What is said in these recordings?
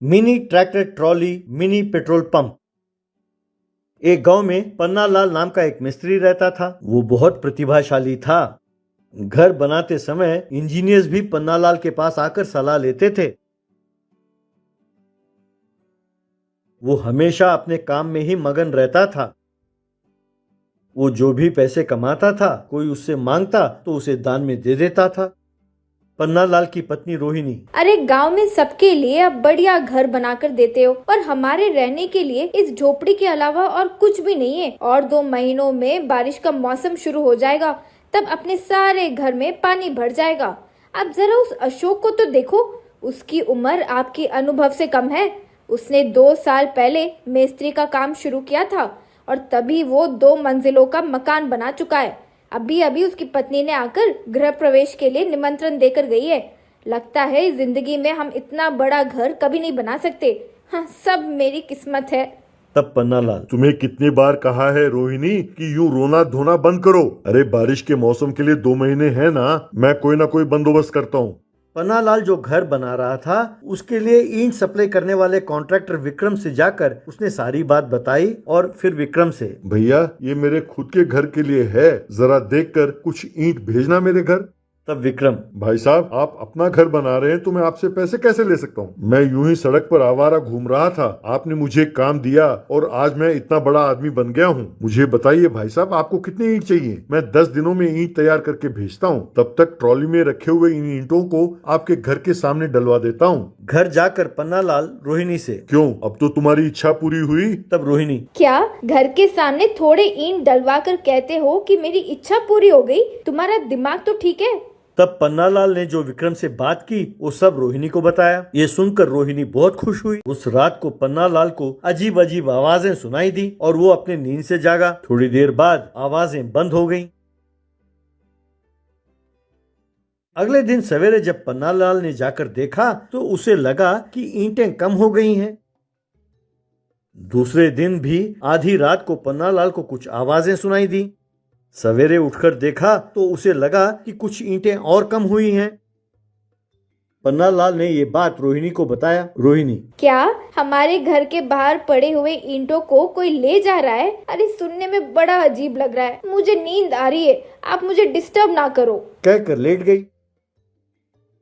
Mini tractor trolley mini petrol pump. एक गांव में पन्नालाल नाम का एक मिस्त्री रहता था। वो बहुत प्रतिभाशाली था। घर बनाते समय इंजीनियर्स भी पन्नालाल के पास आकर सलाह लेते थे। वो हमेशा अपने काम में ही मगन रहता था। वो जो भी पैसे कमाता था, कोई उससे मांगता तो उसे दान में दे देता था। पन्नालाल की पत्नी रोहिणी, अरे गांव में सबके लिए अब बढ़िया घर बनाकर देते हो और हमारे रहने के लिए इस झोपड़ी के अलावा और कुछ भी नहीं है। और 2 महीनों में बारिश का मौसम शुरू हो जाएगा, तब अपने सारे घर में पानी भर जाएगा। अब जरा उस अशोक को तो देखो, उसकी उम्र आपके अनुभव से कम है। उसने 2 साल पहले मिस्त्री का काम शुरू किया था और तभी वो 2 मंजिलों का मकान बना चुका है। अभी अभी उसकी पत्नी ने आकर गृह प्रवेश के लिए निमंत्रण देकर गई है। लगता है जिंदगी में हम इतना बड़ा घर कभी नहीं बना सकते। हाँ, सब मेरी किस्मत है। तब पन्नालाल, तुम्हें कितनी बार कहा है रोहिणी कि यूं रोना धोना बंद करो। अरे बारिश के मौसम के लिए 2 महीने हैं ना, मैं कोई ना कोई बंदोबस्त करता हूँ। पन्नालाल जो घर बना रहा था, उसके लिए ईंट सप्लाई करने वाले कॉन्ट्रैक्टर विक्रम से जाकर उसने सारी बात बताई और फिर विक्रम से, भैया ये मेरे खुद के घर के लिए है, जरा देखकर कुछ ईंट भेजना मेरे घर। तब विक्रम, भाई साहब आप अपना घर बना रहे हैं तो मैं आपसे पैसे कैसे ले सकता हूँ? मैं यूं ही सड़क पर आवारा घूम रहा था, आपने मुझे काम दिया और आज मैं इतना बड़ा आदमी बन गया हूँ। मुझे बताइए भाई साहब आपको कितनी ईंट चाहिए? मैं 10 दिनों में ईंट तैयार करके भेजता हूँ। तब तक ट्रॉली में रखे हुए इन ईंटों को आपके घर के सामने डलवा देता हूँ। घर जाकर पन्नालाल रोहिणी से, क्यों, अब तो तुम्हारी इच्छा पूरी हुई? तब रोहिणी, क्या घर के सामने थोड़े ईंट डलवा कर कहते हो कि मेरी इच्छा पूरी हो गई? तुम्हारा दिमाग तो ठीक है? तब पन्नालाल ने जो विक्रम से बात की वो सब रोहिणी को बताया। ये सुनकर रोहिणी बहुत खुश हुई। उस रात को पन्नालाल को अजीब अजीब आवाजें सुनाई दी और वो अपने नींद से जागा। थोड़ी देर बाद आवाजें बंद हो गईं। अगले दिन सवेरे जब पन्नालाल ने जाकर देखा तो उसे लगा कि ईंटें कम हो गई हैं। दूसरे दिन भी आधी रात को पन्नालाल को कुछ आवाजें सुनाई दी। सवेरे उठकर देखा तो उसे लगा कि कुछ ईंटें और कम हुई हैं। पन्नालाल ने ये बात रोहिणी को बताया। रोहिणी, क्या हमारे घर के बाहर पड़े हुए ईंटों को कोई ले जा रहा है? अरे सुनने में बड़ा अजीब लग रहा है। मुझे नींद आ रही है, आप मुझे डिस्टर्ब ना करो, कहकर लेट गई।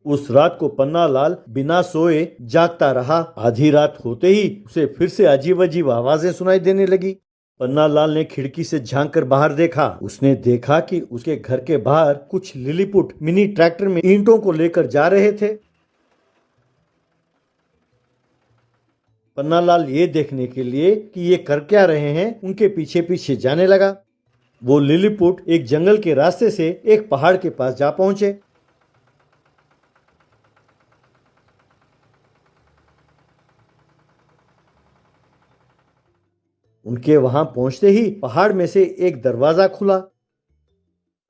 उस रात को पन्नालाल बिना सोए जागता रहा। आधी रात होते ही उसे फिर से अजीब अजीब आवाजें सुनाई देने लगी। पन्नालाल ने खिड़की से झांककर बाहर देखा। उसने देखा कि उसके घर के बाहर कुछ लिलीपुट मिनी ट्रैक्टर में ईंटों को लेकर जा रहे थे। पन्नालाल ये देखने के लिए कि ये कर क्या रहे हैं, उनके पीछे पीछे जाने लगा। वो लिलीपुट एक जंगल के रास्ते से एक पहाड़ के पास जा पहुंचे। उनके वहां पहुंचते ही पहाड़ में से एक दरवाजा खुला।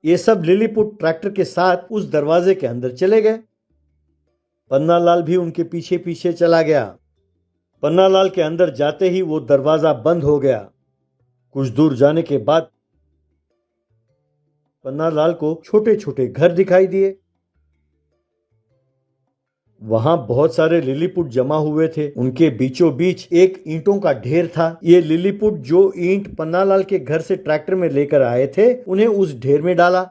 ये सब लिलीपुट ट्रैक्टर के साथ उस दरवाजे के अंदर चले गए। पन्नालाल भी उनके पीछे पीछे चला गया। पन्नालाल के अंदर जाते ही वो दरवाजा बंद हो गया। कुछ दूर जाने के बाद पन्नालाल को छोटे छोटे घर दिखाई दिए। वहां बहुत सारे लिलीपुट जमा हुए थे। उनके बीचों बीच एक ईंटों का ढेर था। ये लिलीपुट जो ईंट पन्नालाल के घर से ट्रैक्टर में लेकर आए थे, उन्हें उस ढेर में डाला।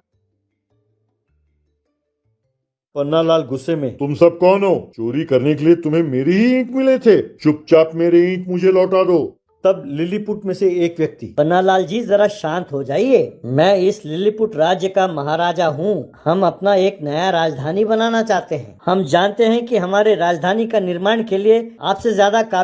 पन्नालाल गुस्से में, तुम सब कौन हो? चोरी करने के लिए तुम्हें मेरी ही ईंट मिले थे? चुपचाप मेरे ईंट मुझे लौटा दो। तब लिलीपुट में से एक व्यक्ति, पन्नालाल जी जरा शांत हो जाइए। मैं इस लिलीपुट राज्य का महाराजा हूँ। हम अपना एक नया राजधानी बनाना चाहते हैं। हम जानते हैं कि हमारे राजधानी का निर्माण के लिए आपसे ज्यादा